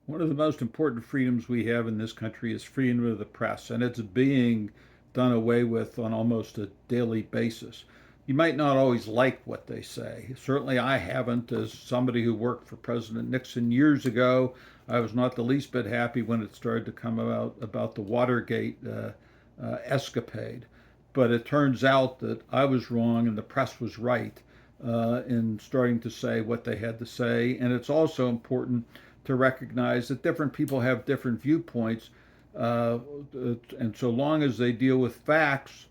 One of the most important freedoms we have in this country is freedom of the press, and it's being done away with on almost a daily basis. You might not always like what they say. Certainly, I haven't. As somebody who worked for President Nixon years ago, I was not the least bit happy when it started to come out about the Watergate escapade. But it turns out that I was wrong and the press was right in starting to say what they had to say. And it's also important to recognize that different people have different viewpoints. Uh, and so long as they deal with facts,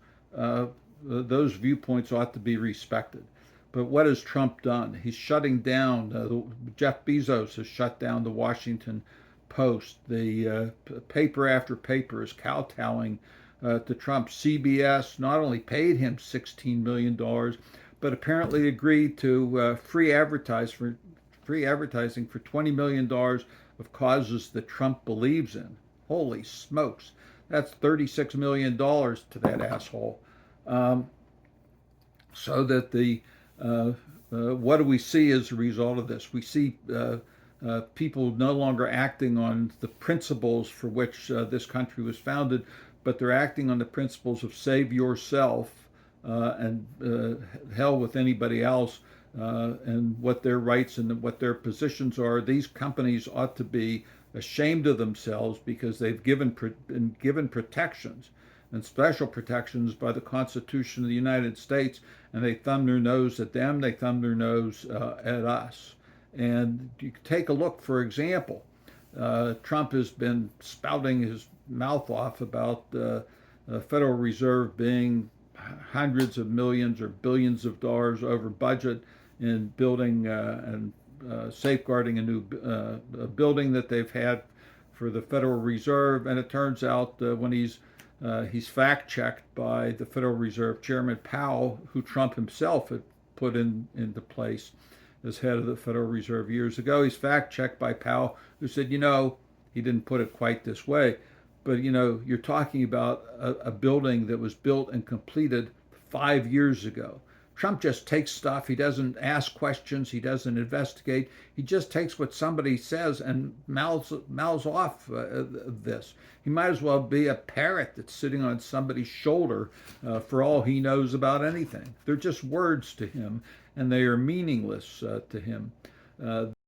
those viewpoints ought to be respected. But what has Trump done? He's shutting down, Jeff Bezos has shut down the Washington Post. The paper after paper is kowtowing to Trump. CBS not only paid him $16 million, but apparently agreed to free advertising for $20 million of causes that Trump believes in. Holy smokes. That's $36 million to that asshole. Um, so that the what do we see as a result of this? We see people no longer acting on the principles for which this country was founded, but they're acting on the principles of save yourself and hell with anybody else and what their rights and what their positions are. These companies ought to be ashamed of themselves because they've been given protections and special protections by the Constitution of the United States, and they thumb their nose at them, they thumb their nose at us. And you take a look, for example, Trump has been spouting his mouth off about the Federal Reserve being hundreds of millions or billions of dollars over budget in building and safeguarding a new building that they've had for the Federal Reserve. And it turns out when he's fact checked by the Federal Reserve Chairman Powell, who Trump himself had put into place as head of the Federal Reserve years ago. He's fact checked by Powell, who said, he didn't put it quite this way, but you're talking about a building that was built and completed 5 years ago. Trump just takes stuff. He doesn't ask questions. He doesn't investigate. He just takes what somebody says and mouths off this. He might as well be a parrot that's sitting on somebody's shoulder for all he knows about anything. They're just words to him, and they are meaningless to him.